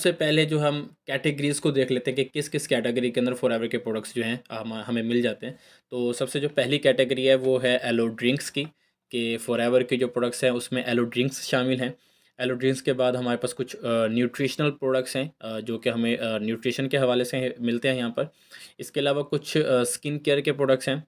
सबसे पहले जो हम कैटेगरीज़ को देख लेते हैं कि किस-किस कैटेगरी के अंदर फॉरएवर के प्रोडक्ट्स जो हैं हमें मिल जाते हैं। तो सबसे जो पहली कैटेगरी है वो है एलो ड्रिंक्स की, कि फॉरएवर के जो प्रोडक्ट्स हैं उसमें एलो ड्रिंक्स शामिल हैं। एलो ड्रिंक्स के बाद हमारे पास कुछ न्यूट्रिशनल प्रोडक्ट्स हैं, जो कि हमें न्यूट्रिशन के हवाले से मिलते हैं यहाँ पर। इसके अलावा कुछ स्किन केयर के प्रोडक्ट्स हैं।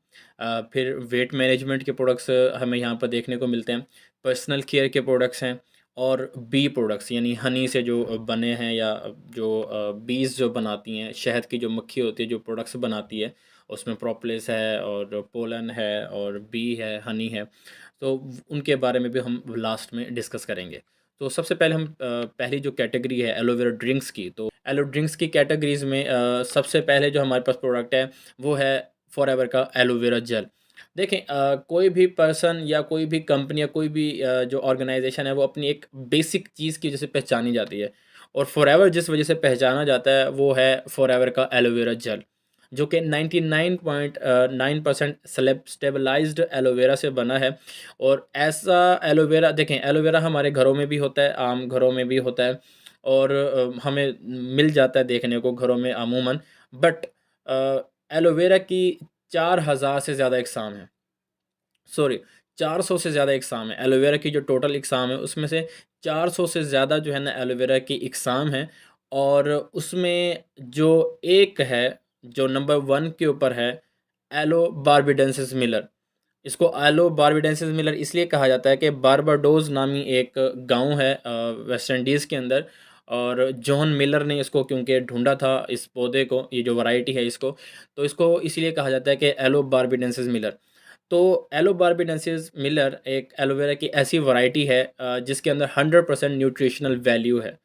फिर वेट मैनेजमेंट के प्रोडक्ट्स हमें यहाँ पर देखने को मिलते हैं। पर्सनल केयर के प्रोडक्ट्स हैं। और बी प्रोडक्ट्स यानी हनी से जो बने हैं, या जो बीज़ जो बनाती हैं, शहद की जो मक्खी होती है जो प्रोडक्ट्स बनाती है, उसमें प्रोपोलिस है और पोलन है और बी है, हनी है। तो उनके बारे में भी हम लास्ट में डिस्कस करेंगे। तो सबसे पहले हम पहली जो कैटेगरी है एलोवेरा ड्रिंक्स की, तो एलो ड्रिंक्स की कैटेगरीज़ में सबसे पहले जो हमारे पास प्रोडक्ट है वो है फॉरएवर का एलोवेरा जेल। देखें, कोई भी पर्सन या कोई भी कंपनी या कोई भी जो ऑर्गेनाइजेशन है वो अपनी एक बेसिक चीज़ की वजह से पहचानी जाती है, और फॉरएवर जिस वजह से पहचाना जाता है वो है फॉरएवर का एलोवेरा जेल, जो कि 99.9% स्टेबलाइज्ड एलोवेरा से बना है। और ऐसा एलोवेरा, देखें, एलोवेरा हमारे घरों में भी होता है, आम घरों में भी होता है, और हमें मिल जाता है देखने को घरों में अमूमन। बट एलोवेरा की 4000 से ज़्यादा इकसाम है, सॉरी, 400 से ज़्यादा इकसाम है। एलोवेरा की जो टोटल इकसाम है उसमें से 400 से ज़्यादा जो है ना एलोवेरा की इकसाम है। और उसमें जो एक है, जो नंबर 1 के ऊपर है, एलो बारबेडेंसिस मिलर। इसको एलो बारबेडेंसिस मिलर इसलिए कहा जाता है कि बारबाडोस नामी एक गाँव है वेस्ट इंडीज़ के अंदर, और जॉन मिलर ने इसको क्योंकि ढूँढा था इस पौधे को, ये जो वैरायटी है इसको, तो इसको इसलिए कहा जाता है कि एलो बारबेडेंसिस मिलर। तो एलो बारबेडेंसिस मिलर एक एलोवेरा की ऐसी वैरायटी है जिसके अंदर 100% न्यूट्रिशनल वैल्यू है।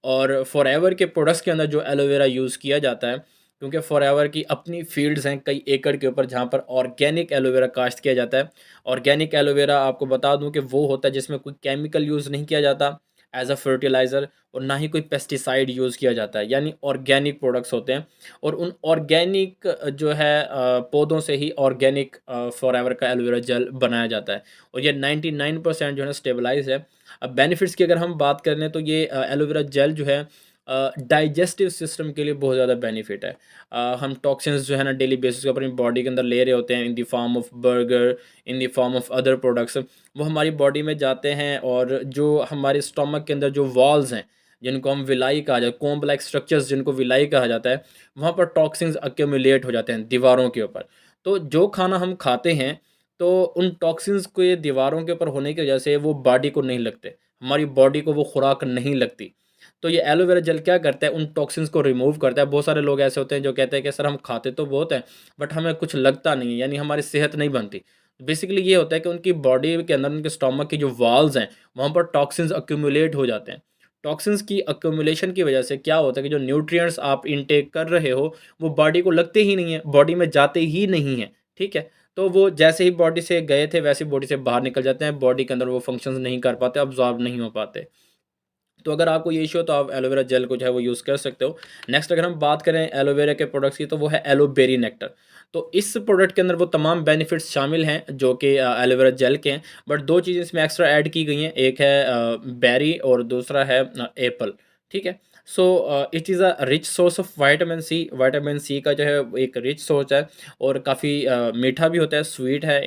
और फॉरएवर के प्रोडक्ट्स के अंदर जो एलोवेरा यूज़ किया जाता है, क्योंकि फॉरएवर की अपनी फील्ड्स हैं कई एकड़ के ऊपर जहाँ पर ऑर्गेनिक एलोवेरा काश्त किया जाता है। ऑर्गेनिक एलोवेरा आपको बता दूं कि वो होता है जिसमें कोई केमिकल यूज़ नहीं किया जाता एज अ फर्टिलाइज़र, और ना ही कोई पेस्टिसाइड यूज़ किया जाता है, यानी ऑर्गेनिक प्रोडक्ट्स होते हैं। और उन ऑर्गेनिक जो है पौधों से ही ऑर्गेनिक फॉरएवर का एलोवेरा जेल बनाया जाता है। और ये 99% जो है ना स्टेबलाइज है। अब बेनिफिट्स की अगर हम बात कर लें तो ये एलोवेरा जेल जो है डाइजेस्टिव सिस्टम के लिए बहुत ज़्यादा बेनिफिट है। हम टॉक्सिन्स जो है ना डेली बेसिस के ऊपर अपनी बॉडी के अंदर ले रहे होते हैं in the form of burger, in the form of other products, वो हमारी बॉडी में जाते हैं, और जो हमारे स्टमक के अंदर जो वॉल्स हैं जिनको हम विलाई कहा जाता है, कोम्ब लाइक स्ट्रक्चर्स जिनको विलाई कहा जाता है, वहाँ पर टॉक्सिन्स अक्यूमुलेट हो जाते हैं दीवारों के ऊपर। तो जो खाना हम खाते हैं, तो उन टॉक्सिन्स को ये दीवारों के ऊपर होने की वजह से वो बॉडी को नहीं लगते, हमारी बॉडी को वो खुराक नहीं लगती। तो ये एलोवेरा जेल क्या करता है, उन टॉक्सिन्स को रिमूव करता है। बहुत सारे लोग ऐसे होते हैं जो कहते हैं कि सर हम खाते तो बहुत हैं बट हमें कुछ लगता नहीं है, यानी हमारी सेहत नहीं बनती। बेसिकली ये होता है कि उनकी बॉडी के अंदर, उनके स्टोमक की जो वॉल्स हैं वहाँ पर टॉक्सिन्स अक्यूमुलेट हो जाते हैं। टॉक्सिन्स की अक्यूमुलेशन की वजह से क्या होता है कि जो न्यूट्रिएंट्स आप इनटेक कर रहे हो वो बॉडी को लगते ही नहीं है, बॉडी में जाते ही नहीं है, ठीक है। तो वो जैसे ही बॉडी से गए थे वैसे ही बॉडी से बाहर निकल जाते हैं, बॉडी के अंदर वो फंक्शंस नहीं कर पाते, अब्जॉर्ब नहीं हो पाते। तो अगर आपको ये इशू हो तो आप एलोवेरा जेल को जो है वो यूज़ कर सकते हो। नेक्स्ट अगर हम बात करें एलोवेरा के प्रोडक्ट्स की, तो वो है एलोबेरी नेक्टर। तो इस प्रोडक्ट के अंदर वो तमाम बेनिफिट्स शामिल हैं जो कि एलोवेरा जेल के हैं, बट दो चीज़ें इसमें एक्स्ट्रा ऐड की गई हैं, एक है बेरी और दूसरा है एप्पल, ठीक है। So it is a rich source of vitamin C. Vitamin C का जो है एक रिच सोर्स है, और काफ़ी मीठा भी होता है, स्वीट है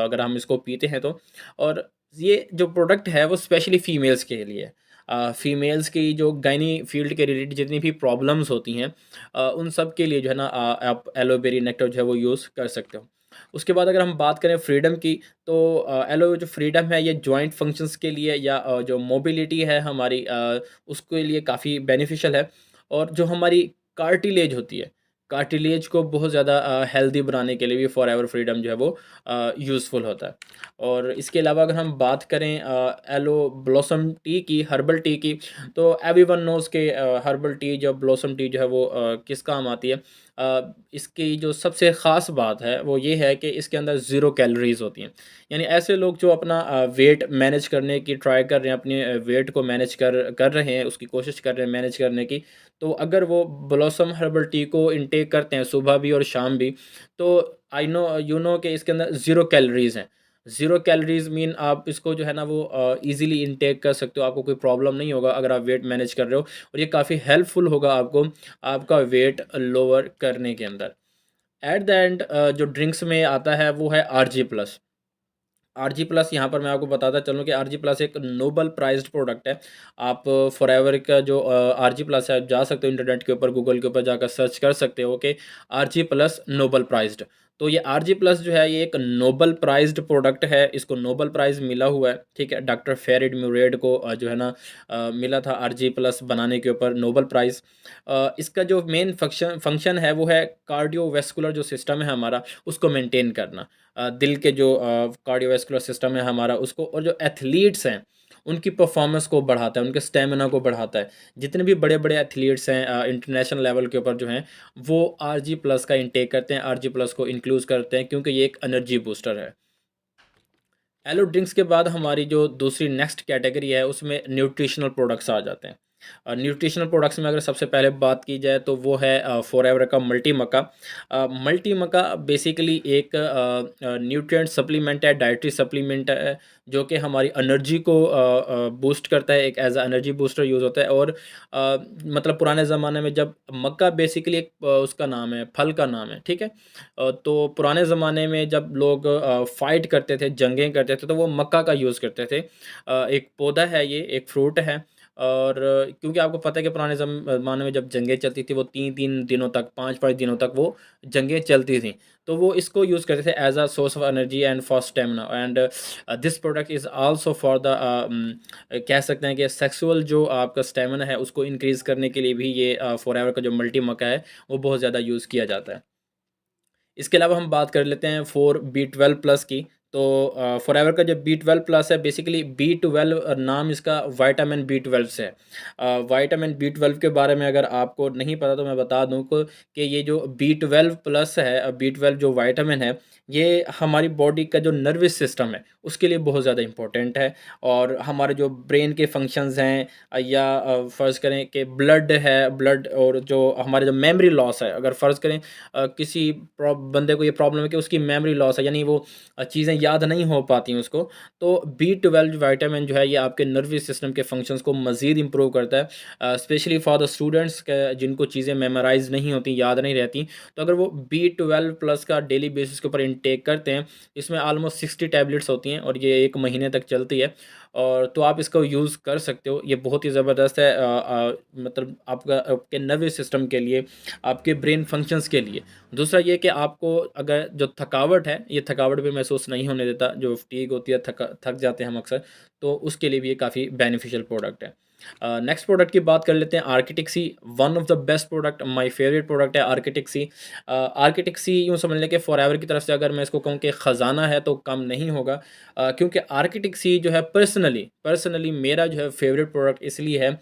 अगर हम इसको पीते हैं तो। और ये जो प्रोडक्ट है वो स्पेशली फीमेल्स के लिए है। फीमेल्स की जो गायनी फील्ड के रिलेटेड जितनी भी प्रॉब्लम्स होती हैं, उन सब के लिए जो है ना आप एलोवेरी नेक्टर जो है वो यूज़ कर सकते हो। उसके बाद अगर हम बात करें फ्रीडम की, तो एलो जो फ्रीडम है ये जॉइंट फंक्शंस के लिए, या जो मोबिलिटी है हमारी, उसके लिए काफ़ी बेनिफिशियल है। और जो हमारी कार्टिलेज होती है, कार्टिलेज को बहुत ज़्यादा हेल्दी बनाने के लिए भी फॉरएवर फ्रीडम जो है वो यूज़फुल होता है। और इसके अलावा अगर हम बात करें एलो ब्लॉसम टी की, हर्बल टी की, तो एवरीवन नोज़ के हर्बल टी जो ब्लॉसम टी जो है वो किस काम आती है। इसकी जो सबसे ख़ास बात है वो ये है कि इसके अंदर ज़ीरो कैलोरीज़ होती हैं। यानी ऐसे लोग जो अपना वेट मैनेज करने की ट्राई कर रहे हैं, अपने वेट को मैनेज कर कर रहे हैं, उसकी कोशिश कर रहे हैं मैनेज करने की, तो अगर वो ब्लॉसम हर्बल टी को इनटेक करते हैं सुबह भी और शाम भी, तो आई नो यू नो कि इसके अंदर ज़ीरो कैलोरीज़ हैं। ज़ीरो कैलोरीज़ मीन आप इसको जो है ना वो ईज़िली इनटेक कर सकते हो, आपको कोई प्रॉब्लम नहीं होगा अगर आप वेट मैनेज कर रहे हो, और ये काफ़ी हेल्पफुल होगा आपको आपका वेट लोअर करने के अंदर। एट द एंड जो ड्रिंक्स में आता है वो है आरजी प्लस। आरजी प्लस यहाँ पर मैं आपको बताता चलूँ कि आरजी प्लस एक नोबल प्राइज्ड प्रोडक्ट है। आप फॉरएवर का जो आरजी प्लस है, आप जा सकते हो इंटरनेट के ऊपर, गूगल के ऊपर जाकर सर्च कर सकते हो कि आरजी प्लस नोबल प्राइज्ड। तो ये आरजी प्लस जो है ये एक नोबल प्राइज्ड प्रोडक्ट है, इसको नोबल प्राइज़ मिला हुआ है, ठीक है। डॉक्टर फेरिड म्यूरेड को जो है ना मिला था आरजी प्लस बनाने के ऊपर नोबल प्राइज़। इसका जो मेन फंक्शन है वो है कार्डियोवैस्कुलर जो सिस्टम है हमारा, उसको मेंटेन करना। दिल के जो कार्डियोवैस्कुलर सिस्टम है हमारा उसको, और जो एथलीट्स हैं उनकी परफॉर्मेंस को बढ़ाता है, उनके स्टेमिना को बढ़ाता है। जितने भी बड़े-बड़े एथलीट्स हैं इंटरनेशनल लेवल के ऊपर जो हैं, वो आरजी प्लस का इंटेक करते हैं, आरजी प्लस को इंक्लूड करते हैं, क्योंकि ये एक एनर्जी बूस्टर है। एलो ड्रिंक्स के बाद हमारी जो दूसरी नेक्स्ट कैटेगरी है उसमें न्यूट्रिशनल प्रोडक्ट्स आ जाते हैं। न्यूट्रिशनल प्रोडक्ट्स में अगर सबसे पहले बात की जाए तो वो है फॉरएवर का मल्टी मक्का। मल्टी मक्का बेसिकली एक न्यूट्रिएंट सप्लीमेंट है, डाइटरी सप्लीमेंट है, जो कि हमारी एनर्जी को बूस्ट करता है, एक as a energy booster use होता है। और मतलब पुराने ज़माने में जब मक्का बेसिकली एक उसका नाम है, फल का नाम है, ठीक है। तो पुराने ज़माने में जब लोग फाइट करते थे, जंगें करते थे, तो वो मक्का का यूज़ करते थे। एक पौधा है ये, एक फ्रूट है। और क्योंकि आपको पता है कि पुराने ज़माने में जब जंगें चलती थी वो 3-3 दिनों तक, 5-5 दिनों तक वो जंगें चलती थीं। तो वो इसको यूज़ करते थे as a source of energy and for stamina. And this product is also for the कह सकते हैं कि सेक्सुअल जो आपका स्टेमिना है उसको इंक्रीज़ करने के लिए भी ये फॉरएवर का जो मल्टी मक्का है वो बहुत ज़्यादा यूज़ किया जाता है। इसके अलावा हम बात कर लेते हैं फॉर बी12 प्लस की। तो फॉरएवर का जो बी12 प्लस है, बेसिकली बी12 नाम इसका विटामिन बी12 से है। विटामिन बी12 के बारे में अगर आपको नहीं पता तो मैं बता दूं कि ये जो बी12 प्लस है, बी12 जो विटामिन है, ये हमारी बॉडी का जो नर्वस सिस्टम है उसके लिए बहुत ज़्यादा इंपॉर्टेंट है। और हमारे जो ब्रेन के फंक्शंस हैं, या फ़र्ज़ करें कि ब्लड है, ब्लड और जो हमारे जो मेमोरी लॉस है, अगर फ़र्ज़ करें किसी बंदे को ये प्रॉब्लम है कि उसकी मेमोरी लॉस है, यानी वो चीज़ें याद नहीं हो पाती हैं उसको, तो बी12 विटामिन जो है ये आपके नर्वस सिस्टम के फंक्शंस को मज़ीद इम्प्रूव करता है, स्पेशली फॉर द स्टूडेंट्स जिनको चीज़ें मेमोराइज नहीं होती, याद नहीं रहती। तो अगर वो बी12 प्लस का डेली बेसिस के ऊपर इंटेक करते हैं, इसमें ऑलमोस्ट 60 टैबलेट्स होती हैं और ये 1 महीने तक चलती है। और तो आप इसको यूज़ कर सकते हो, ये बहुत ही ज़बरदस्त है, मतलब आपका आपके नर्वस सिस्टम के लिए, आपके ब्रेन फंक्शंस के लिए। दूसरा ये कि आपको अगर जो थकावट है, ये थकावट भी महसूस नहीं होने देता, जो फ़टीग होती है, थक जाते हैं हम अक्सर, तो उसके लिए भी ये काफ़ी बेनिफिशियल प्रोडक्ट है। नेक्स्ट प्रोडक्ट की बात कर लेते हैं, Arctic Sea. One of the best product, my favourite product है आर्किटिक सी। आर्किटिक सी यूँ समझ लें कि फॉरएवर की तरफ से अगर मैं इसको कहूँ कि ख़ज़ाना है तो कम नहीं होगा। क्योंकि आर्किटिक सी जो है पर्सनली पर्सनली मेरा जो है फेवरेट प्रोडक्ट इसलिए है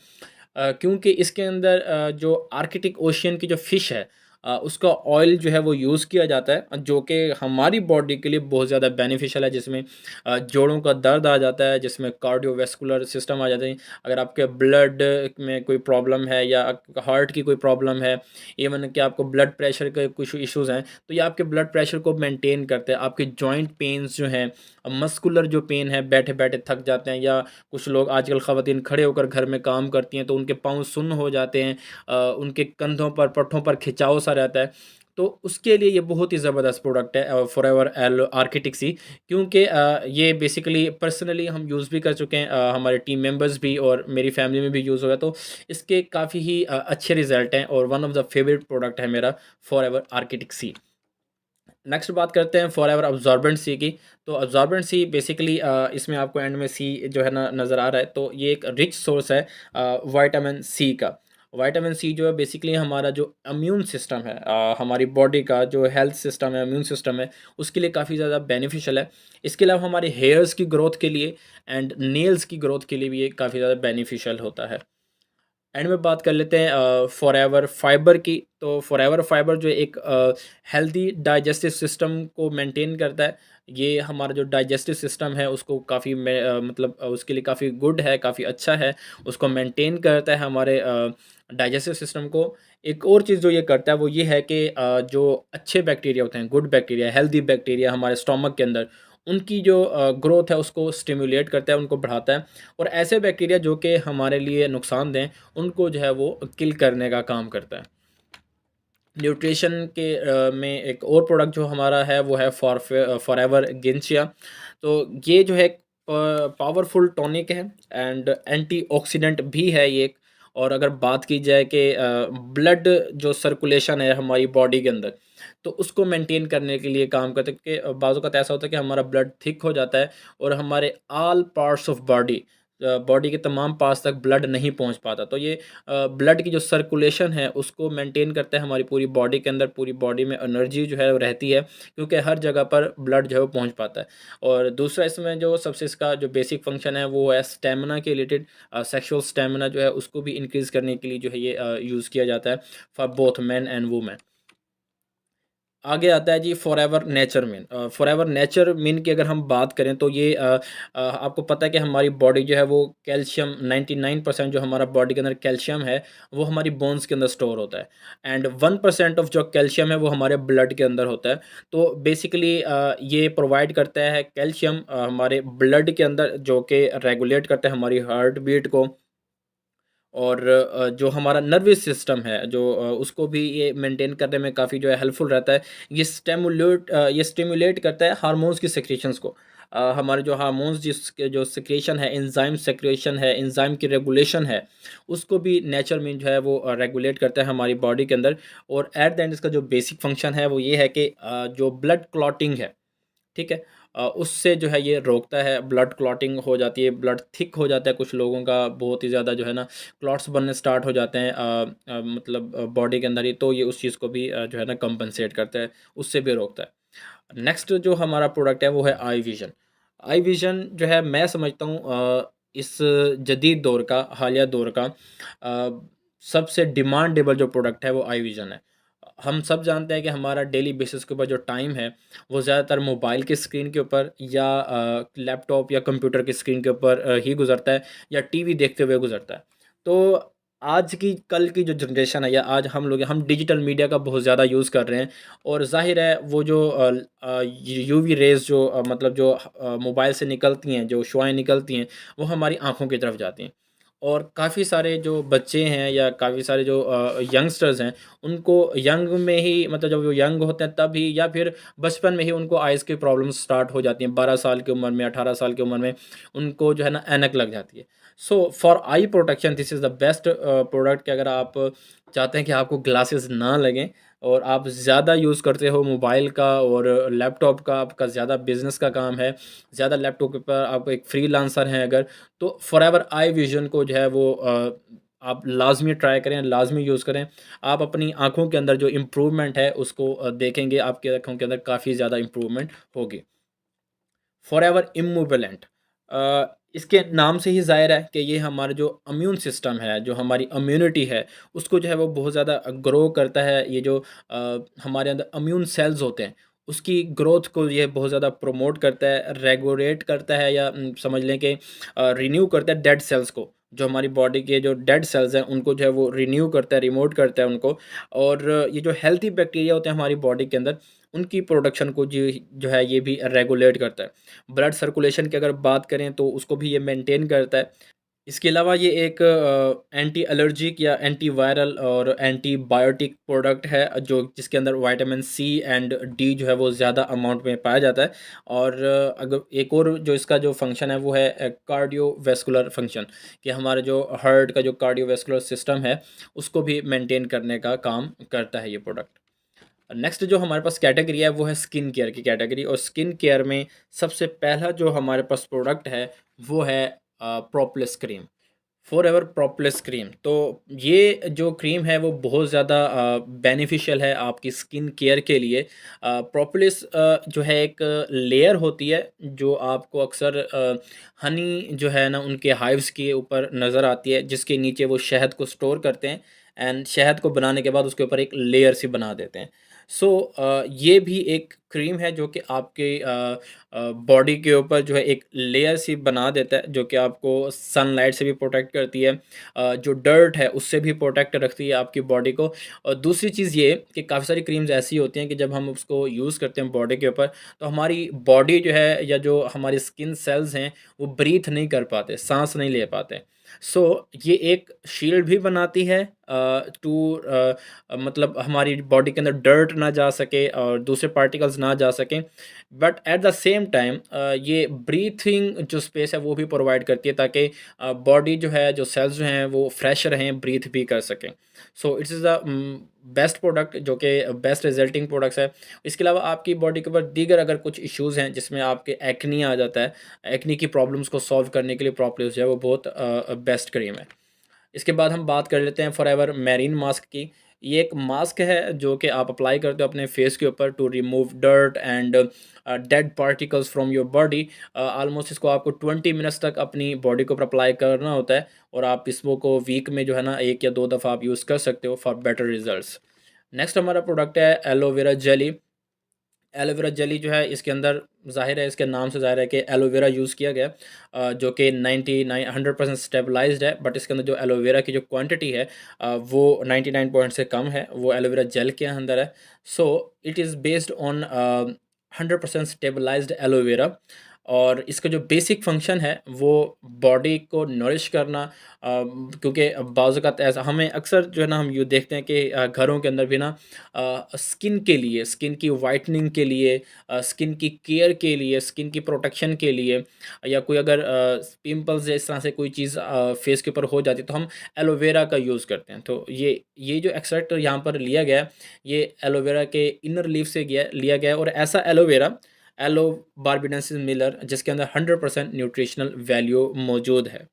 क्योंकि इसके अंदर जो आर्कटिक ओशियन की जो फ़िश है, उसका ऑयल जो है वो यूज़ किया जाता है, जो कि हमारी बॉडी के लिए बहुत ज़्यादा बेनिफिशियल है, जिसमें जोड़ों का दर्द आ जाता है, जिसमें कार्डियोवैस्कुलर सिस्टम आ जाते हैं। अगर आपके ब्लड में कोई प्रॉब्लम है या हार्ट की कोई प्रॉब्लम है, इवन कि आपको ब्लड प्रेशर के कुछ इश्यूज़ हैं, तो ये आपके ब्लड प्रेशर को मेंटेन करते हैं। आपके जॉइंट पेन्स जो हैं, मस्कुलर जो पेन है, बैठे-बैठे थक जाते हैं, या कुछ लोग आजकल ख़वातीन खड़े होकर घर में काम करती हैं तो उनके पाँव सुन्न हो जाते हैं, उनके कंधों पर, पट्ठों पर खिंचाव सा रहता है, तो उसके लिए ये बहुत ही ज़बरदस्त प्रोडक्ट है फॉरएवर एलो आर्किटिक सी। क्योंकि ये बेसिकली पर्सनली हम यूज़ भी कर चुके हैं, हमारे टीम मेंबर्स भी और मेरी फैमिली में भी यूज़ हुआ है, तो इसके काफ़ी ही अच्छे रिज़ल्ट हैं और one of the favourite product है मेरा फॉरएवर आर्किटिक सी। नेक्स्ट बात करते हैं फॉरएवर अब्ज़ॉर्बेंट सी की। तो अब्ज़ॉर्बेंट सी बेसिकली इसमें आपको एंड में सी जो है ना नज़र आ रहा है, तो ये एक रिच सोर्स है विटामिन सी का। विटामिन सी जो है बेसिकली हमारा जो इम्यून सिस्टम है, हमारी बॉडी का जो हेल्थ सिस्टम है, इम्यून सिस्टम है, उसके लिए काफ़ी ज़्यादा बेनिफिशियल है। इसके अलावा हमारे हेयर्स की ग्रोथ के लिए एंड नेल्स की ग्रोथ के लिए भी ये काफ़ी ज़्यादा बेनिफिशियल होता है। एंड में बात कर लेते हैं फॉरएवर फाइबर की। तो फॉरएवर फाइबर जो एक हेल्दी डाइजेस्टिव सिस्टम को मेंटेन करता है। ये हमारा जो डाइजेस्टिव सिस्टम है उसको काफ़ी मतलब उसके लिए काफ़ी गुड है, काफ़ी अच्छा है, उसको मेंटेन करता है हमारे डाइजेस्टिव सिस्टम को। एक और चीज़ जो ये करता है वो ये है कि जो अच्छे बैक्टीरिया होते हैं, गुड बैक्टीरिया, हेल्दी बैक्टीरिया हमारे स्टोमक के अंदर, उनकी जो ग्रोथ है उसको स्टिमुलेट करता है, उनको बढ़ाता है। और ऐसे बैक्टीरिया जो कि हमारे लिए नुकसानदेह, उनको जो है वो किल करने का काम करता है। न्यूट्रिशन के में एक और प्रोडक्ट जो हमारा है वो है फॉरएवर गिनचिया। तो ये जो है पावरफुल टॉनिक है एंड एंटीऑक्सीडेंट भी है ये एक। और अगर बात की जाए कि ब्लड जो सर्कुलेशन है हमारी बॉडी के अंदर, तो उसको मेंटेन करने के लिए काम करते हैं, क्योंकि बाज़ औक़ात ऐसा होता है कि हमारा ब्लड थिक हो जाता है और हमारे all parts of body, body के तमाम पार्ट्स तक ब्लड नहीं पहुंच पाता। तो ये ब्लड की जो सर्कुलेशन है उसको मेंटेन करता है हमारी पूरी बॉडी के अंदर। पूरी बॉडी में एनर्जी जो है वो रहती है, क्योंकि हर जगह पर ब्लड जो है वो पहुंच पाता है। और दूसरा इसमें जो सबसे इसका जो बेसिक फंक्शन है वो है स्टेमिना के रिलेटेड। सेक्सुअल स्टेमिना जो है उसको भी इंक्रीज़ करने के लिए जो है ये यूज़ किया जाता है for both man and women. आगे आता है जी forever nature mean. Forever nature mean की अगर हम बात करें तो ये आपको पता है कि हमारी बॉडी जो है वो कैल्शियम 99% जो हमारा बॉडी के अंदर कैल्शियम है वो हमारी बोन्स के अंदर स्टोर होता है। एंड 1% ऑफ जो कैल्शियम है वो हमारे ब्लड के अंदर होता है। तो बेसिकली ये प्रोवाइड करता है कैल्शियम हमारे ब्लड के अंदर, जो कि रेगुलेट करता है हमारी हार्ट बीट को। और जो हमारा नर्वस सिस्टम है जो उसको भी ये मेंटेन करने में काफ़ी जो है हेल्पफुल रहता है। ये स्टिमुलेट करता है हार्मोन्स की सेक्रेशंस को। हमारे जो हार्मोन्स जिसके जो सेक्रेशन है, एंजाइम सेक्रेशन है, एंजाइम की रेगुलेशन है, उसको भी नेचर में जो है वो रेगुलेट करता है हमारी बॉडी के अंदर। और एट द एंड इसका जो बेसिक फंक्शन है वो ये है कि जो ब्लड क्लॉटिंग है, ठीक है? उससे जो है ये रोकता है, ब्लड क्लॉटिंग हो जाती है, ब्लड थिक हो जाता है कुछ लोगों का बहुत ही ज़्यादा जो है ना, क्लॉट्स बनने स्टार्ट हो जाते हैं मतलब बॉडी के अंदर ही। तो ये उस चीज़ को भी जो है ना कंपनसेट करता है, उससे भी रोकता है। नेक्स्ट जो हमारा प्रोडक्ट है वो है आई विज़न। आई विज़न जो है मैं समझता हूँ इस जदीद दौर का, हालिया दौर का सबसे डिमांडेबल जो प्रोडक्ट है वो आई विज़न है। हम सब जानते हैं कि हमारा डेली बेसिस के ऊपर जो टाइम है वो ज़्यादातर मोबाइल की स्क्रीन के ऊपर या लैपटॉप या कंप्यूटर की स्क्रीन के ऊपर ही गुज़रता है, या टीवी देखते हुए गुज़रता है। तो आज की कल की जो जनरेशन है, या आज हम डिजिटल मीडिया का बहुत ज़्यादा यूज़ कर रहे हैं। और ज़ाहिर है वो जो यूवी रेज़ जो मतलब जो मोबाइल से निकलती हैं, जो शुआएँ निकलती हैं, वो हमारी आँखों की तरफ जाती हैं। और काफ़ी सारे जो बच्चे हैं या काफ़ी सारे जो यंगस्टर्स हैं, उनको यंग में ही, मतलब जब वो यंग होते हैं तब ही, या फिर बचपन में ही उनको आइज़ की प्रॉब्लम्स स्टार्ट हो जाती हैं। 12 साल की उम्र में, 18 साल की उम्र में उनको जो है ना ऐनक लग जाती है। So for I protection this is the best product, कि अगर आप चाहते हैं कि आपको ग्लासेस ना लगें और आप ज़्यादा यूज़ करते हो मोबाइल का और लैपटॉप का, आपका ज़्यादा बिज़नेस का काम है, ज़्यादा लैपटॉप के ऊपर आप एक फ्रीलांसर हैं अगर, तो फॉरएवर आई विज़न को जो है वो आप लाज़मी ट्राई करें, लाज़मी यूज़ करें। आप अपनी आँखों के अंदर जो इम्प्रूवमेंट है उसको देखेंगे, आपकी आँखों के अंदर काफ़ी ज़्यादा इम्प्रूवमेंट होगी। फॉरएवर इम्मूवेलेंट इसके नाम से ही ज़ाहिर है कि ये हमारा जो इम्यून सिस्टम है, जो हमारी इम्यूनिटी है, उसको जो है वो बहुत ज़्यादा ग्रो करता है। ये जो हमारे अंदर इम्यून सेल्स होते हैं, उसकी ग्रोथ को ये बहुत ज़्यादा प्रमोट करता है, रेगुलेट करता है, या समझ लें कि रिन्यू करता है डेड सेल्स को। जो हमारी बॉडी के जो डेड सेल्स हैं, उनको जो है वो रिन्यू करता है, रिमोट करता है उनको। और ये जो हेल्थी बैक्टीरिया होते हैं हमारी बॉडी के अंदर, उनकी प्रोडक्शन को जो है ये भी रेगुलेट करता है। ब्लड सर्कुलेशन की अगर बात करें तो उसको भी ये मेंटेन करता है। इसके अलावा ये एक एंटी एलर्जिक या एंटी वायरल और एंटीबायोटिक प्रोडक्ट है, जो जिसके अंदर विटामिन सी एंड डी जो है वो ज़्यादा अमाउंट में पाया जाता है। और अगर एक और जो इसका जो फंक्शन है वो है कार्डियोवैस्कुलर फंक्शन, कि हमारे जो हार्ट का जो कार्डियोवैस्कुलर सिस्टम है उसको भी मेंटेन करने का काम करता है ये प्रोडक्ट। नेक्स्ट जो हमारे पास कैटेगरी है वो है स्किन केयर की कैटेगरी। और स्किन केयर में सबसे पहला जो हमारे पास प्रोडक्ट है वो है प्रोप्लस क्रीम, फॉरएवर प्रोप्लस क्रीम। तो ये जो क्रीम है वो बहुत ज़्यादा बेनिफिशियल है आपकी स्किन केयर के लिए। प्रोप्लस जो है एक लेयर होती है जो आपको अक्सर हनी जो है ना उनके हाइव्स के ऊपर नज़र आती है, जिसके नीचे वो शहद को स्टोर करते हैं, एंड शहद को बनाने के बाद उसके ऊपर एक लेयर सी बना देते हैं। सो ये भी एक क्रीम है जो कि आपके बॉडी के ऊपर जो है एक लेयर सी बना देता है, जो कि आपको सनलाइट से भी प्रोटेक्ट करती है, जो डर्ट है उससे भी प्रोटेक्ट रखती है आपकी बॉडी को। और दूसरी चीज़ ये कि काफ़ी सारी क्रीम्स ऐसी होती हैं कि जब हम उसको यूज़ करते हैं बॉडी के ऊपर, तो हमारी बॉडी जो है या जो हमारी स्किन सेल्स हैं वो ब्रीथ नहीं कर पाते, सांस नहीं ले पाते। सो ये एक शील्ड भी बनाती है टू मतलब हमारी बॉडी के अंदर डर्ट ना जा सके और दूसरे पार्टिकल्स ना जा सकें, but at the same time ये ब्रीथिंग जो स्पेस है वो भी प्रोवाइड करती है, ताकि बॉडी जो है, जो सेल्स जो हैं वो फ्रेश रहें, ब्रीथ भी कर सकें। So it's is the best product जो कि बेस्ट रिजल्टिंग प्रोडक्ट्स है। इसके अलावा आपकी बॉडी के ऊपर दीगर अगर कुछ इश्यूज़ हैं जिसमें आपके एक्नी आ जाता है, एक्नी की प्रॉब्लम्स को सॉल्व करने के लिए प्रॉपर्ली जो है वो बहुत बेस्ट क्रीम है। इसके बाद हम बात कर लेते हैं फॉरएवर मैरीन मास्क की। ये एक मास्क है जो कि आप अप्लाई करते हो अपने फेस के ऊपर to remove dirt and dead particles from your body. Almost इसको आपको 20 मिनट्स तक अपनी बॉडी के ऊपर अप्लाई करना होता है, और आप इसको को वीक में जो है ना 1 या 2 दफ़ा आप यूज़ कर सकते हो फॉर बेटर रिजल्ट्स। नेक्स्ट हमारा प्रोडक्ट है एलोवेरा जेली। एलोवेरा जेली जो है इसके अंदर ज़ाहिर है, इसके नाम से ज़ाहिर है कि एलोवेरा यूज़ किया गया, जो कि 99 100% स्टेबलाइज्ड है, बट इसके अंदर जो एलोवेरा की जो क्वांटिटी है वो 99 पॉइंट से कम है, वो एलोवेरा जेल के अंदर है। So it is based on 100% stabilised aloe vera, और इसका जो बेसिक फंक्शन है वो बॉडी को नरिश करना, क्योंकि बाज़ औक़ात ऐसा हमें अक्सर जो है ना हम यूँ देखते हैं कि घरों के अंदर भी ना स्किन के लिए, स्किन की वाइटनिंग के लिए, स्किन की केयर के लिए, स्किन की प्रोटेक्शन के लिए, या कोई अगर पिंपल्स या इस तरह से कोई चीज़ फेस के ऊपर हो जाती है तो हम एलोवेरा का यूज़ करते हैं। तो ये जो एक्सट्रैक्ट यहाँ पर लिया गया है, ये एलोवेरा के इनर लीफ से लिया गया है, और ऐसा एलोवेरा एलो बार्बाडेंसिस मिलर जिसके अंदर 100% न्यूट्रिशनल वैल्यू मौजूद है।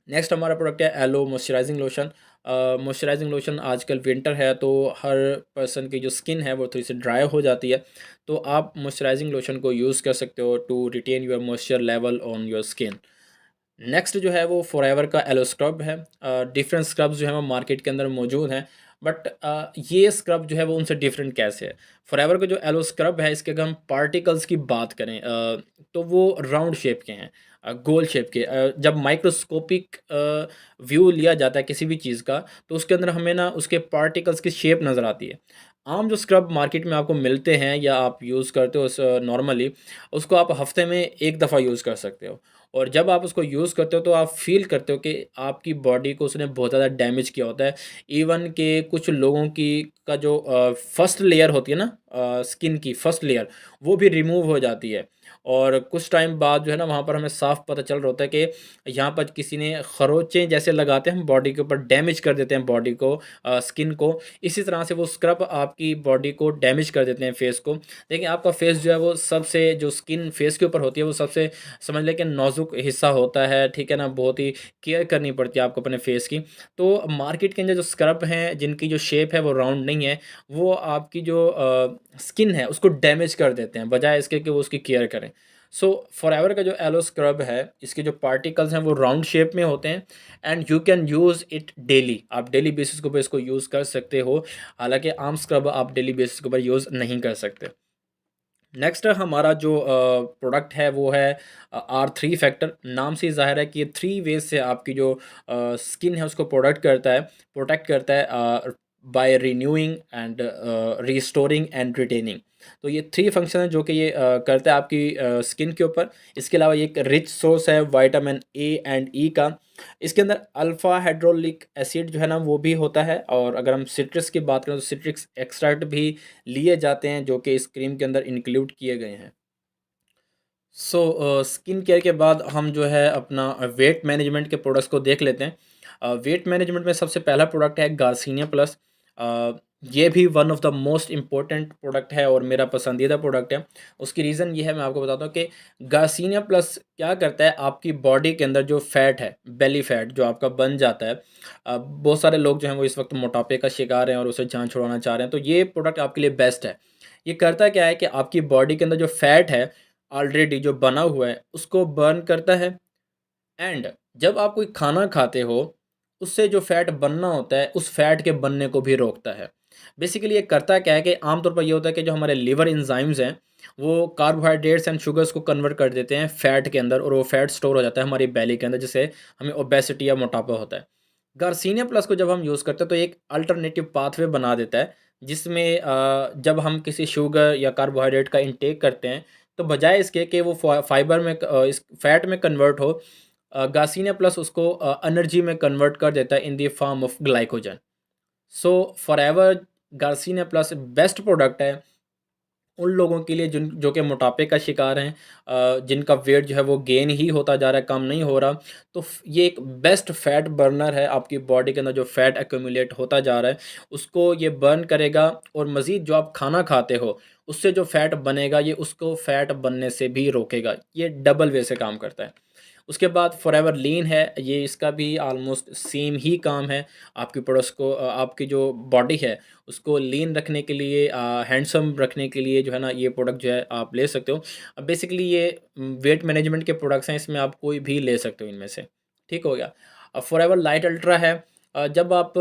नेक्स्ट हमारा प्रोडक्ट है aloe moisturising lotion. Moisturising lotion आजकल विंटर है तो हर पर्सन की जो स्किन है वो थोड़ी सी ड्राई हो जाती है, तो आप मॉइस्चराइजिंग लोशन को यूज़ कर सकते हो to retain your moisture level on your skin. Next जो है वो फॉरएवर का एलो स्क्रब है। डिफरेंट स्क्रब्स जो है वो मार्केट के अंदर मौजूद हैं, बट ये स्क्रब जो है वो उनसे डिफरेंट कैसे है। फॉरएवर का जो एलो स्क्रब है, इसके अगर हम पार्टिकल्स की बात करें तो वो राउंड शेप के हैं, गोल शेप के। जब माइक्रोस्कोपिक व्यू लिया जाता है किसी भी चीज़ का, तो उसके अंदर हमें ना उसके पार्टिकल्स की शेप नज़र आती है। आम जो स्क्रब मार्केट में आपको मिलते हैं या आप यूज़ करते हो नॉर्मली, उसको आप हफ्ते में 1 दफ़ा यूज़ कर सकते हो, और जब आप उसको यूज़ करते हो तो आप फ़ील करते हो कि आपकी बॉडी को उसने बहुत ज़्यादा डैमेज किया होता है। इवन कि कुछ लोगों की का जो फर्स्ट लेयर होती है ना, स्किन की फर्स्ट लेयर, वो भी रिमूव हो जाती है, और कुछ टाइम बाद जो है ना वहाँ पर हमें साफ़ पता चल रहा होता है कि यहाँ पर किसी ने खरोंचें जैसे लगाते हैं, हम बॉडी के ऊपर डैमेज कर देते हैं बॉडी को, स्किन को। इसी तरह से वो स्क्रब आपकी बॉडी को डैमेज कर देते हैं, फेस को। देखिए आपका फेस जो है वो सबसे, जो स्किन फेस के ऊपर होती है वो सबसे समझ लें कि नाजुक हिस्सा होता है, ठीक है ना, बहुत ही केयर करनी पड़ती है आपको अपने फेस की। तो मार्केट के अंदर जो स्क्रब हैं जिनकी जो शेप है वो राउंड नहीं है, वो आपकी जो स्किन है उसको डैमेज कर देते हैं, बजाय इसके कि वो उसकी केयर करें। सो फॉरएवर का जो एलो स्क्रब है, इसके जो पार्टिकल्स हैं वो राउंड शेप में होते हैं, and you can use it daily. आप डेली बेसिस के ऊपर इसको यूज़ कर सकते हो, हालांकि आम स्क्रब आप डेली बेसिस के ऊपर यूज़ नहीं कर सकते। नेक्स्ट हमारा जो प्रोडक्ट है वो है R3 फैक्टर। नाम से ही ज़ाहिर है कि ये 3 वेज़ से आपकी जो स्किन है उसको प्रोटेक्ट करता है by renewing and restoring and retaining. तो ये 3 फंक्शन है जो कि ये करता है आपकी स्किन के ऊपर। इसके अलावा ये एक रिच सोर्स है विटामिन ए एंड ई का। इसके अंदर अल्फ़ा हाइड्रोलिक एसिड जो है ना वो भी होता है, और अगर हम सिट्रस की बात करें तो सिट्रिक्स एक्सट्रैक्ट भी लिए जाते हैं जो कि इस क्रीम के अंदर इंक्लूड किए गए हैं। सो स्किन केयर के बाद हम जो है अपना वेट मैनेजमेंट के प्रोडक्ट्स को देख लेते हैं। वेट मैनेजमेंट में सबसे पहला प्रोडक्ट है गार्सिनिया प्लस। अ, ये भी one of the most important product है और मेरा पसंदीदा प्रोडक्ट है। उसकी रीज़न ये है, मैं आपको बताता हूँ कि गार्सिनिया प्लस क्या करता है, आपकी बॉडी के अंदर जो फैट है, बेली फैट जो आपका बन जाता है। बहुत सारे लोग जो हैं वो इस वक्त मोटापे का शिकार हैं और उसे जान छुड़वाना चाह रहे हैं, तो ये प्रोडक्ट आपके लिए बेस्ट है। ये करता क्या है कि आपकी बॉडी के अंदर जो फैट है ऑलरेडी जो बना हुआ है उसको बर्न करता है, एंड जब आप कोई खाना खाते हो उससे जो फैट बनना होता है उस फैट के बनने को भी रोकता है। बेसिकली ये करता क्या है कि आमतौर पर ये होता है कि जो हमारे लिवर एंजाइम्स हैं, वो कार्बोहाइड्रेट्स एंड शुगर्स को कन्वर्ट कर देते हैं फैट के अंदर, और वो फैट स्टोर हो जाता है हमारी बेली के अंदर, जिससे हमें ओबेसिटी या मोटापा होता है। गार्सिनिया प्लस को जब हम यूज़ करते हैं तो एक अल्टरनेटिव पाथवे बना देता है, जिसमें जब हम किसी शुगर या कार्बोहाइड्रेट का इंटेक करते हैं, तो बजाय इसके कि वो फाइबर में इस फैट में कन्वर्ट हो, गार्सिनिया प्लस उसको एनर्जी में कन्वर्ट कर देता है in the form of glycogen. So forever garcinia plus best product है उन लोगों के लिए जिन जो कि मोटापे का शिकार हैं, जिनका वेट जो है वो गेन ही होता जा रहा है, कम नहीं हो रहा। तो ये एक बेस्ट फैट बर्नर है, आपकी बॉडी के अंदर जो फैट एक्यूमुलेट होता जा रहा है उसको ये बर्न करेगा, और मज़ीद जो आप खाना खाते हो उससे जो फैट बनेगा ये उसको फैट बनने से भी रोकेगा। ये डबल वे से काम करता है। उसके बाद फॉरएवर लीन है, ये इसका भी ऑलमोस्ट सेम ही काम है। आपकी प्रोडक्ट्स को आपकी जो बॉडी है उसको लीन रखने के लिए, हैंडसम रखने के लिए जो है ना, ये प्रोडक्ट जो है आप ले सकते हो। अब बेसिकली ये वेट मैनेजमेंट के प्रोडक्ट्स हैं, इसमें आप कोई भी ले सकते हो इनमें से। ठीक हो गया। अब फॉरएवर लाइट अल्ट्रा है, जब आप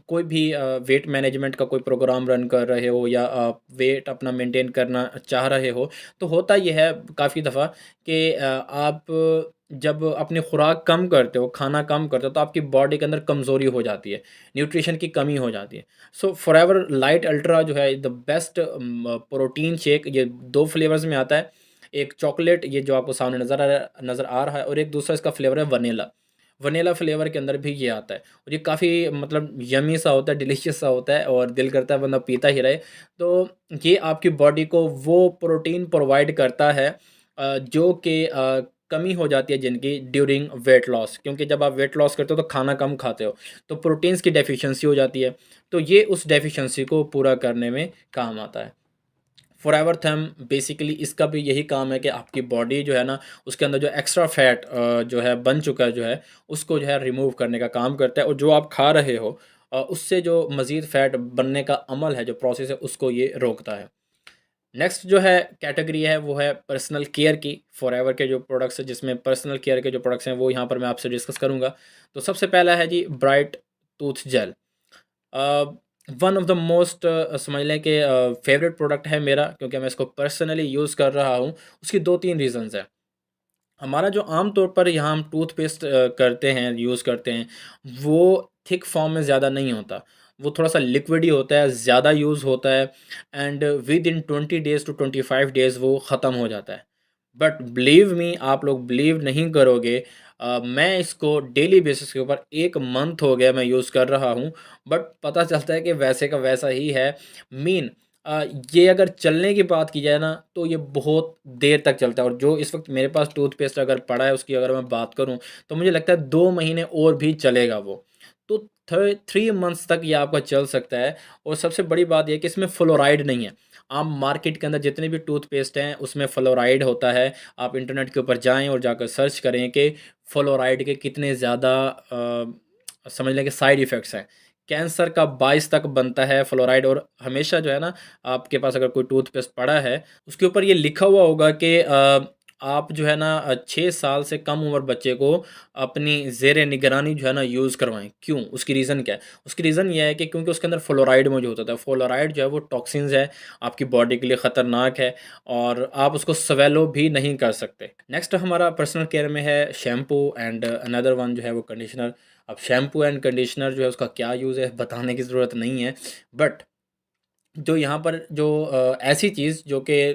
कोई भी वेट मैनेजमेंट का कोई प्रोग्राम रन कर रहे हो या आप वेट अपना मेंटेन करना चाह रहे हो, तो होता ये है काफ़ी दफ़ा कि आप जब अपनी खुराक कम करते हो, खाना कम करते हो, तो आपकी बॉडी के अंदर कमज़ोरी हो जाती है, न्यूट्रिशन की कमी हो जाती है। सो फॉरएवर लाइट अल्ट्रा जो है द बेस्ट प्रोटीन शेक, ये 2 फ्लेवर्स में आता है। एक चॉकलेट, ये जो आपको सामने नज़र आ रहा है, और एक दूसरा इसका फ्लेवर है वनीला। वनीला फ्लेवर के अंदर भी ये आता है, और ये काफ़ी मतलब यम्मी सा होता है, डिलीशियस सा होता है, और दिल करता है बंदा पीता ही रहे। तो ये आपकी बॉडी को वो प्रोटीन प्रोवाइड करता है जो कि कमी हो जाती है जिनकी ड्यूरिंग वेट लॉस, क्योंकि जब आप वेट लॉस करते हो तो खाना कम खाते हो, तो प्रोटीन्स की डेफिशिएंसी हो जाती है, तो ये उस डेफिशिएंसी को पूरा करने में काम आता है। फॉरएवर थम बेसिकली इसका भी यही काम है कि आपकी बॉडी जो है ना, उसके अंदर जो एक्स्ट्रा फैट जो है बन चुका है जो है, उसको जो है रिमूव करने का काम करता है, और जो आप खा रहे हो उससे जो मज़ीद फ़ैट बनने का अमल है, जो प्रोसेस है, उसको ये रोकता है। नेक्स्ट जो है कैटेगरी है वो है पर्सनल केयर की। फॉरएवर के जो प्रोडक्ट्स हैं, जिसमें पर्सनल केयर के जो प्रोडक्ट्स हैं वो यहाँ पर मैं आपसे डिस्कस करूँगा। तो सबसे पहला है जी bright tooth gel. One of the most समझ लें कि फेवरेट प्रोडक्ट है मेरा, क्योंकि मैं इसको पर्सनली यूज़ कर रहा हूँ। उसकी 2-3 रीज़न्स हैं। हमारा जो आम तौर पर यहाँ हम टूथपेस्ट करते हैं, यूज़ करते हैं, वो थिक फॉर्म में ज़्यादा नहीं होता। वो थोड़ा-सा लिक्विड ही होता है, ज़्यादा यूज़ होता है, and within 20 days to 25 days वो ख़त्म हो जाता है। बट बिलीव मी, आप लोग बिलीव नहीं करोगे, मैं इसको डेली बेसिस के ऊपर 1 मंथ हो गया मैं यूज़ कर रहा हूँ, बट पता चलता है कि वैसे का वैसा ही है। मीन ये अगर चलने की बात की जाए ना, तो ये बहुत देर तक चलता है, और जो इस वक़्त मेरे पास टूथपेस्ट अगर पड़ा है उसकी अगर मैं बात करूँ, तो मुझे लगता है 2 महीने और भी चलेगा वो। तो 3 मंथ्स तक ये आपका चल सकता है, और सबसे बड़ी बात ये है कि इसमें फ्लोराइड नहीं है। आप मार्केट के अंदर जितने भी टूथपेस्ट हैं उसमें फ्लोराइड होता है। आप इंटरनेट के ऊपर जाएँ और जाकर सर्च करें कि फ्लोराइड के कितने ज़्यादा समझ लें कि साइड इफ़ेक्ट्स हैं। कैंसर का बाइस तक बनता है फ्लोराइड, और हमेशा जो है ना, आपके पास अगर कोई टूथपेस्ट पड़ा है उसके ऊपर ये लिखा हुआ होगा कि आप जो है ना 6 साल से कम उम्र बच्चे को अपनी ज़ेरे निगरानी जो है ना यूज़ करवाएँ। क्यों? उसकी रीज़न क्या है? उसकी रीज़न ये है कि क्योंकि उसके अंदर फ्लोराइड मौजूद होता है। फ्लोराइड जो है वो टॉक्सिन्स है, आपकी बॉडी के लिए ख़तरनाक है, और आप उसको स्वेलो भी नहीं कर सकते। नेक्स्ट हमारा पर्सनल केयर में है शैम्पू, एंड अनदर वन जो है वो कंडीशनर। अब शैम्पू एंड कंडीशनर जो है उसका क्या यूज़ है बताने की ज़रूरत नहीं है, बट जो यहाँ पर जो ऐसी चीज़ जो कि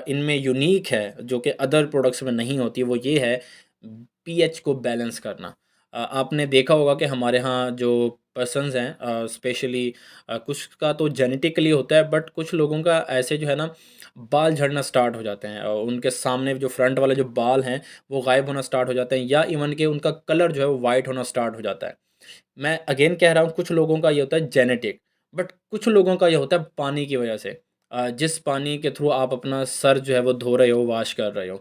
इनमें यूनिक है, जो कि अदर प्रोडक्ट्स में नहीं होती, वो ये है पीएच को बैलेंस करना। आपने देखा होगा कि हमारे यहाँ जो पर्सन्स हैं, स्पेशली कुछ का तो जेनेटिकली होता है, बट कुछ लोगों का ऐसे जो है ना, बाल झड़ना स्टार्ट हो जाते हैं, और उनके सामने जो फ्रंट वाले जो बाल हैं वो गायब होना स्टार्ट हो जाते हैं, या इवन कि उनका कलर जो है वो वाइट होना स्टार्ट हो जाता है। मैं अगेन कह रहा हूँ, कुछ लोगों का ये होता है जेनेटिक, बट कुछ लोगों का ये होता है पानी की वजह से। जिस पानी के थ्रू आप अपना सर जो है वो धो रहे हो, वॉश कर रहे हो,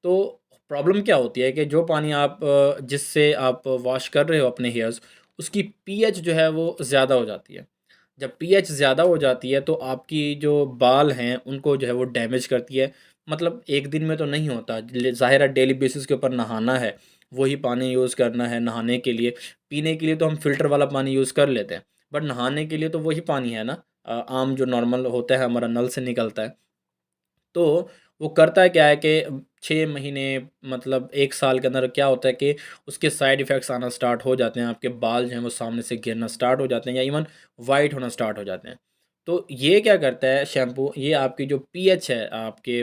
तो प्रॉब्लम क्या होती है कि जो पानी आप जिससे आप वॉश कर रहे हो अपने हेयर्स, उसकी पीएच जो है वो ज़्यादा हो जाती है। जब पीएच ज़्यादा हो जाती है तो आपकी जो बाल हैं उनको जो है वो डैमेज करती है। मतलब एक दिन में तो नहीं होता, ज़ाहिर है डेली बेसिस के ऊपर नहाना है, वही पानी यूज़ करना है नहाने के लिए। पीने के लिए तो हम फ़िल्टर वाला पानी यूज़ कर लेते हैं, बट नहाने के लिए तो वही पानी है ना, आम जो नॉर्मल होता है हमारा नल से निकलता है। तो वो करता क्या है कि 6 महीने मतलब 1 साल के अंदर क्या होता है कि उसके साइड इफ़ेक्ट्स आना स्टार्ट हो जाते हैं, आपके बाल जो हैं वो सामने से गिरना स्टार्ट हो जाते हैं या इवन वाइट होना स्टार्ट हो जाते हैं। तो ये क्या करता है शैम्पू, ये आपकी जो पीएच है आपके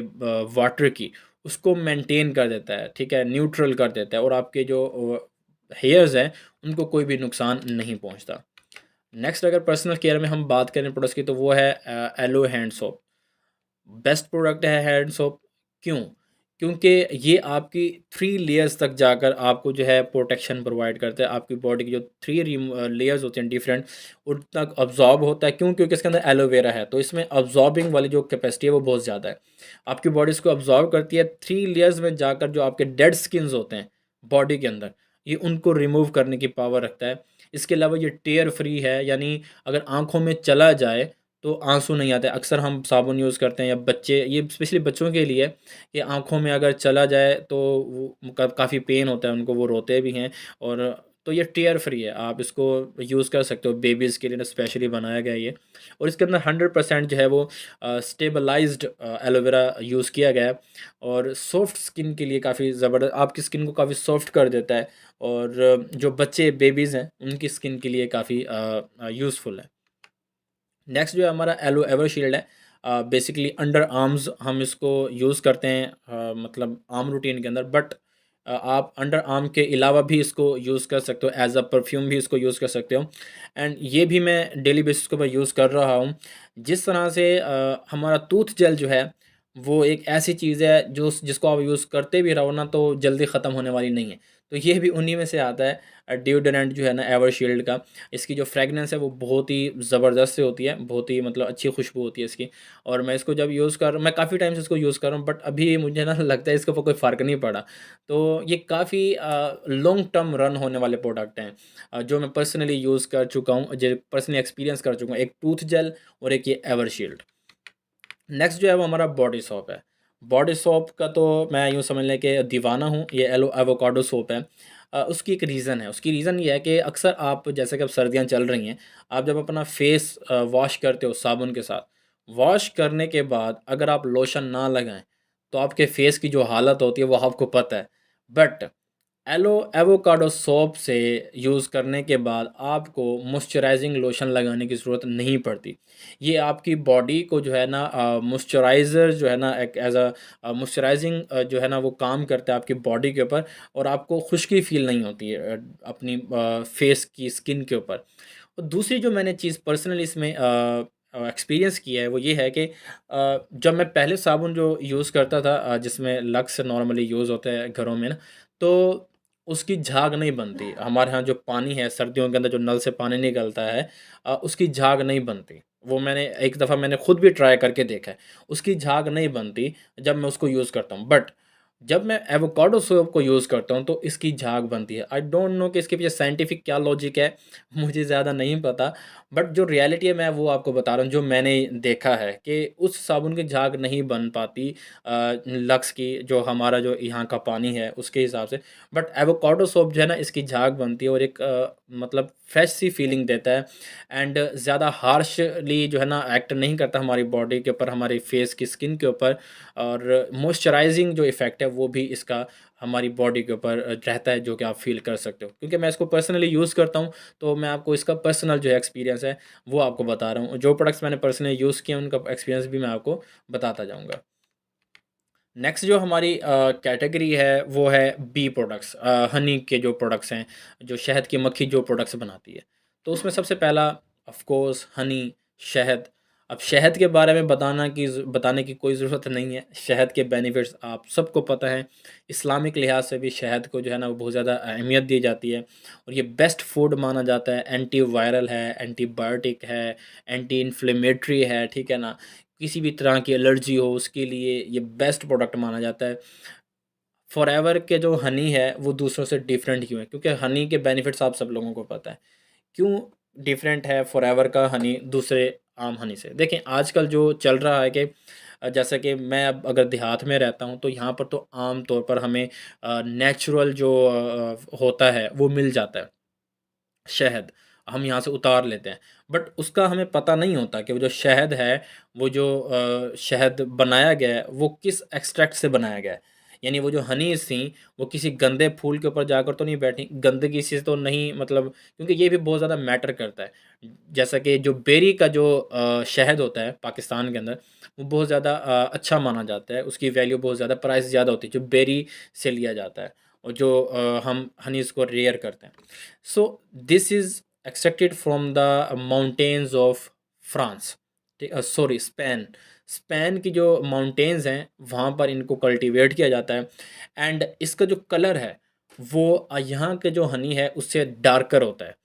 वाटर की, उसको मेंटेन कर देता है, ठीक है? न्यूट्रल कर देता है और आपके जो हेयर्स हैं, उनको कोई भी नुकसान नहीं पहुँचता। नेक्स्ट अगर पर्सनल केयर में हम बात करें प्रोडक्ट्स की, तो वो है aloe hand soap. Best product है हैंड सोप। क्यों? क्योंकि ये आपकी 3 लेयर्स तक जाकर आपको जो है प्रोटेक्शन प्रोवाइड करता है। आपकी बॉडी की जो 3 लेयर्स होते हैं डिफरेंट, उन तक अब्ज़ॉर्ब होता है। क्यों? क्योंकि इसके अंदर एलोवेरा है, तो इसमें अब्ज़ॉर्बिंग वाली जो कैपेसिटी है वो बहुत ज़्यादा है। आपकी बॉडी इसको अब्ज़ॉर्ब करती है 3 लेयर्स में जाकर, जो आपके डेड स्किन्स होते हैं बॉडी के अंदर, ये उनको रिमूव करने की पावर रखता है। इसके अलावा ये टेयर फ्री है, यानी अगर आँखों में चला जाए तो आँसू नहीं आते। अक्सर हम साबुन यूज़ करते हैं या बच्चे, ये स्पेशली बच्चों के लिए, कि आँखों में अगर चला जाए तो वो काफ़ी पेन होता है उनको, वो रोते भी हैं। और तो ये टियर फ्री है, आप इसको यूज़ कर सकते हो, बेबीज़ के लिए स्पेशली बनाया गया है ये। और इसके अंदर 100% जो है वो स्टेबलाइज्ड एलोवेरा यूज़ किया गया है और सॉफ्ट स्किन के लिए काफ़ी ज़बरदस्त, आपकी स्किन को काफ़ी सॉफ्ट कर देता है। और जो बच्चे बेबीज़ हैं उनकी स्किन के लिए काफ़ी यूज़फुल है। नेक्स्ट जो है हमारा एलो एवरशील्ड है। बेसिकली अंडर आर्म्स हम इसको यूज़ करते हैं, मतलब आर्म रूटीन के अंदर। बट आप अंडर आर्म के अलावा भी इसको यूज़ कर सकते हो, एज अ परफ्यूम भी इसको यूज़ कर सकते हो। एंड ये भी मैं डेली बेसिस के ऊपर यूज़ कर रहा हूँ। जिस तरह से हमारा टूथ जेल जो है, वो एक ऐसी चीज़ है जो जिसको आप यूज़ करते भी रहो ना तो जल्दी ख़त्म होने वाली नहीं है। तो ये भी उन्हीं में से आता है, डिओडोरेंट जो है ना एवरशील्ड का। इसकी जो फ्रेगनेंस है वो बहुत ही ज़बरदस्त से होती है, बहुत ही मतलब अच्छी खुशबू होती है इसकी। और मैं इसको जब यूज़ कर मैं काफ़ी टाइम से इसको यूज़ कर रहा हूँ, बट अभी मुझे ना लगता है इसके ऊपर कोई फ़र्क नहीं पड़ा। तो ये काफ़ी लॉन्ग टर्म रन होने वाले प्रोडक्ट हैं, जो मैं पर्सनली यूज़ कर चुका हूँ, जो पर्सनली एक्सपीरियंस कर चुका हूँ, एक टूथ जेल और एक ये एवरशील्ड। नेक्स्ट जो है वो हमारा बॉडी सोप है। बॉडी सोप का तो मैं यूँ समझ लें कि दीवाना हूँ, ये एवोकाडो सोप है। उसकी एक रीज़न है, उसकी रीज़न ये है कि अक्सर आप, जैसे कि अब सर्दियाँ चल रही हैं, आप जब अपना फेस वॉश करते हो साबुन के साथ, वॉश करने के बाद अगर आप लोशन ना लगाएँ, तो आपके फेस की जो हालत होती है वो आपको पता है। बट एवोकाडो सोप से यूज़ करने के बाद आपको मॉइस्चराइजिंग लोशन लगाने की ज़रूरत नहीं पड़ती। ये आपकी बॉडी को जो है ना मॉइस्चराइज़र जो है ना, एक एज़ अ मॉइस्चराइजिंग जो है ना वो काम करता है आपकी बॉडी के ऊपर, और आपको खुश्की फ़ील नहीं होती है अपनी फेस की स्किन के ऊपर। और दूसरी जो मैंने चीज़ पर्सनली इसमें एक्सपीरियंस किया है वो ये है कि जब मैं पहले साबुन जो यूज़ करता था, जिसमें लक्स नॉर्मली यूज़ होता है घरों में ना, तो उसकी झाग नहीं बनती। हमारे यहाँ जो पानी है सर्दियों के अंदर, जो नल से पानी निकलता है, उसकी झाग नहीं बनती। वो मैंने एक दफ़ा मैंने खुद भी ट्राई करके देखा है, उसकी झाग नहीं बनती जब मैं उसको यूज़ करता हूँ। बट जब मैं एवोकाडो सोप को यूज़ करता हूँ तो इसकी झाग बनती है। आई डोंट नो कि इसके पीछे साइंटिफिक क्या लॉजिक है, मुझे ज़्यादा नहीं पता। बट जो रियलिटी है मैं वो आपको बता रहा हूँ, जो मैंने देखा है कि उस साबुन की झाग नहीं बन पाती लक्स की, जो हमारा जो यहाँ का पानी है उसके हिसाब से। बट एवोकाडो सोप जो है ना, इसकी झाग बनती है और एक मतलब फ्रेश सी फीलिंग देता है। एंड ज़्यादा हार्शली जो है ना एक्ट नहीं करता हमारी बॉडी के ऊपर, हमारी फेस की स्किन के ऊपर। और मॉइस्चराइजिंग जो इफ़ेक्ट है वो भी इसका हमारी बॉडी के ऊपर रहता है, जो कि आप फ़ील कर सकते हो। क्योंकि मैं इसको पर्सनली यूज़ करता हूँ, तो मैं आपको इसका पर्सनल जो है एक्सपीरियंस है वो आपको बता रहा हूँ। जो प्रोडक्ट्स मैंने पर्सनली यूज़ किए हैं उनका एक्सपीरियंस भी मैं आपको बताता जाऊँगा। नेक्स्ट जो हमारी कैटेगरी है वो है बी प्रोडक्ट्स, हनी के जो प्रोडक्ट्स हैं, जो शहद की मक्खी जो प्रोडक्ट्स बनाती है। तो उसमें सबसे पहला ऑफ कोर्स हनी, शहद। अब शहद के बारे में बताने की कोई ज़रूरत नहीं है। शहद के बेनिफिट्स आप सबको पता है। इस्लामिक लिहाज से भी शहद को जो है ना वो बहुत ज़्यादा अहमियत दी जाती है और ये बेस्ट फूड माना जाता है। एंटी वायरल है, एंटीबायोटिक है, एंटी इन्फ्लेमेटरी है, ठीक है ना? किसी भी तरह की एलर्जी हो उसके लिए ये बेस्ट प्रोडक्ट माना जाता है। फॉरएवर के जो हनी है वो दूसरों से डिफरेंट क्यों है? क्योंकि हनी के बेनिफिट्स आप सब लोगों को पता है। क्यों डिफरेंट है फॉरएवर का हनी दूसरे आम हनी से? देखें आजकल जो चल रहा है कि जैसे कि मैं अब अगर देहात में रहता हूँ तो यहाँ पर तो आम तौर पर हमें नेचुरल जो होता है वो मिल जाता है। शहद हम यहाँ से उतार लेते हैं। बट उसका हमें पता नहीं होता कि वो जो शहद है, वो जो शहद बनाया गया है, वो किस एक्सट्रैक्ट से बनाया गया है। यानी वो जो हनीज़ थी, वो किसी गंदे फूल के ऊपर जाकर तो नहीं बैठी, गंदगी से तो नहीं, मतलब क्योंकि ये भी बहुत ज़्यादा मैटर करता है। जैसा कि जो बेरी का जो शहद होता है पाकिस्तान के अंदर, वो बहुत ज़्यादा अच्छा माना जाता है, उसकी वैल्यू बहुत ज़्यादा, प्राइस ज़्यादा होती है, जो बेरी से लिया जाता है और जो हम हनीज़ को रेयर करते हैं। So this is extracted from the mountains of France, sorry Spain. Spain की जो माउंटेन्स हैं, वहाँ पर इनको कल्टीवेट किया जाता है। एंड इसका जो कलर है, वो यहाँ के जो हनी है उससे डार्कर होता है।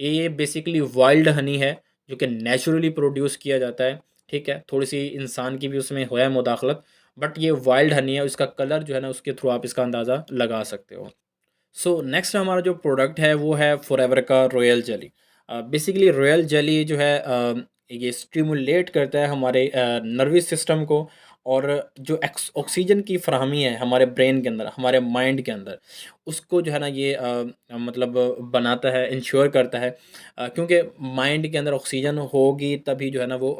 ये बेसिकली वाइल्ड हनी है, जो कि नेचुरली प्रोड्यूस किया जाता है। ठीक है, थोड़ी सी इंसान की भी उसमें हुआ है मुदाखलत, बट ये वाइल्ड हनी है, इसका कलर जो है ना, उसके थ्रू आप इसका अंदाज़ा लगा सकते हो। सो नेक्स्ट हमारा जो प्रोडक्ट है वो है फॉरएवर का royal jelly. Basically royal jelly जो है ये स्टिमुलेट करता है हमारे नर्वस सिस्टम को, और जो ऑक्सीजन की फराहमी है हमारे ब्रेन के अंदर, हमारे माइंड के अंदर, उसको जो है ना ये मतलब बनाता है, इंश्योर करता है। क्योंकि माइंड के अंदर ऑक्सीजन होगी तभी जो है ना वो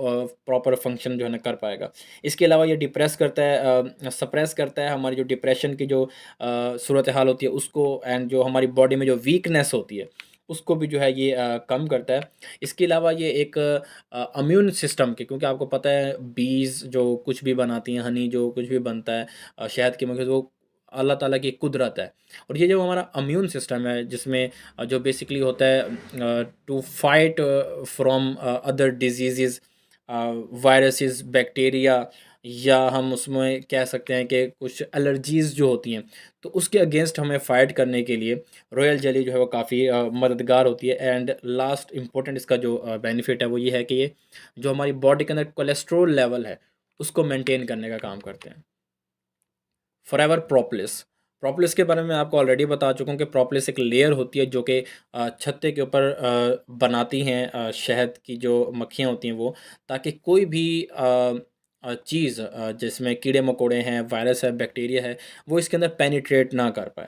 प्रॉपर फंक्शन जो है ना कर पाएगा। इसके अलावा ये डिप्रेस करता है, सप्रेस करता है हमारी जो डिप्रेशन की जो सूरत हाल होती है उसको, एंड जो हमारी बॉडी में जो वीकनेस होती है उसको भी जो है ये कम करता है। इसके अलावा ये एक इम्यून सिस्टम के, क्योंकि आपको पता है बीज जो कुछ भी बनाती हैं, हनी जो कुछ भी बनता है शहद की मक्खी से, वो अल्लाह ताला की कुदरत है। और ये जो हमारा इम्यून सिस्टम है, जिसमें जो बेसिकली होता है to fight from other disease, viruses, bacteria, या हम उसमें कह सकते हैं कि कुछ एलर्जीज़ जो होती हैं, तो उसके अगेंस्ट हमें फ़ाइट करने के लिए रॉयल जेली जो है वो काफ़ी मददगार होती है। एंड लास्ट इम्पोर्टेंट इसका जो बेनिफिट है वो ये है कि ये जो हमारी बॉडी के अंदर कोलेस्ट्रॉल लेवल है, उसको मेंटेन करने का काम करते हैं। Forever propolis. प्रोपोलिस के बारे में आपको ऑलरेडी बता चुका हूँ कि प्रोपोलिस एक लेयर होती है जो कि छत्ते के ऊपर बनाती हैं शहद की जो मक्खियाँ होती हैं वो, ताकि कोई भी चीज़ जिसमें कीड़े मकोड़े हैं, वायरस है, बैक्टीरिया है, वो इसके अंदर पेनिट्रेट ना कर पाए।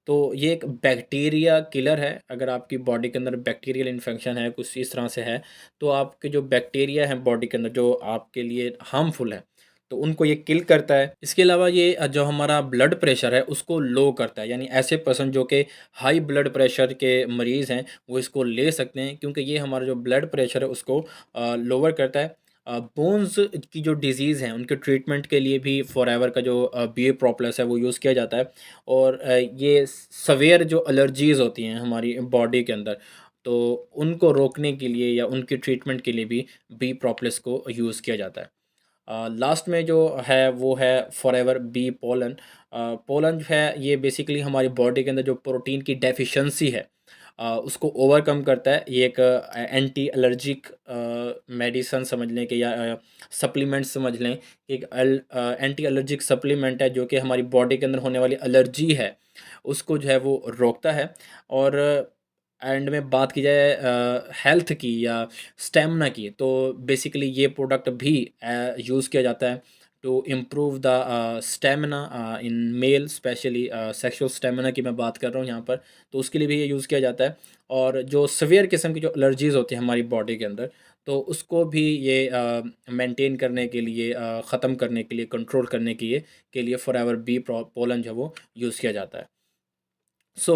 तो ये एक बैक्टीरिया किलर है। अगर आपकी बॉडी के अंदर बैक्टीरियल इन्फेक्शन है, कुछ इस तरह से है, तो आपके जो बैक्टीरिया हैं बॉडी के अंदर जो आपके लिए हार्मफुल है, तो उनको ये किल करता है। इसके अलावा ये जो हमारा ब्लड प्रेशर है उसको लो करता है, यानी ऐसे पर्सन जो कि हाई ब्लड प्रेशर के मरीज़ हैं वो इसको ले सकते हैं, क्योंकि ये हमारा जो ब्लड प्रेशर है उसको लोअर करता है। बोन्स की जो डिज़ीज़ हैं उनके ट्रीटमेंट के लिए भी फॉरएवर का जो बी ए प्रोपोलिस है वो यूज़ किया जाता है। और ये सवेयर जो एलर्जीज़ होती हैं हमारी बॉडी के अंदर, तो उनको रोकने के लिए या उनकी ट्रीटमेंट के लिए भी बी प्रोपोलिस को यूज़ किया जाता है। लास्ट में जो है वो है फॉरएवर बी पोलन। पोलन जो है ये बेसिकली हमारी बॉडी के अंदर जो प्रोटीन की डेफिशिएंसी है उसको ओवरकम करता है। ये एक एंटी एलर्जिक मेडिसन समझ लें कि, या सप्लीमेंट समझ लें। एक एंटी एलर्जिक सप्लीमेंट है जो कि हमारी बॉडी के अंदर होने वाली एलर्जी है उसको जो है वो रोकता है। और एंड में बात की जाए हेल्थ की या स्टेमिना की, तो बेसिकली ये प्रोडक्ट भी यूज़ किया जाता है to improve the stamina in male, specially sexual stamina की मैं बात कर रहा हूँ यहाँ पर, तो उसके लिए भी ये यूज़ किया जाता है। और जो सीवियर किस्म की जो एलर्जीज़ होती हैं हमारी बॉडी के अंदर, तो उसको भी ये मेंटेन करने के लिए, ख़त्म करने के लिए, कंट्रोल करने के लिए फॉरएवर बी पोलन जो है वो यूज़ किया जाता है। सो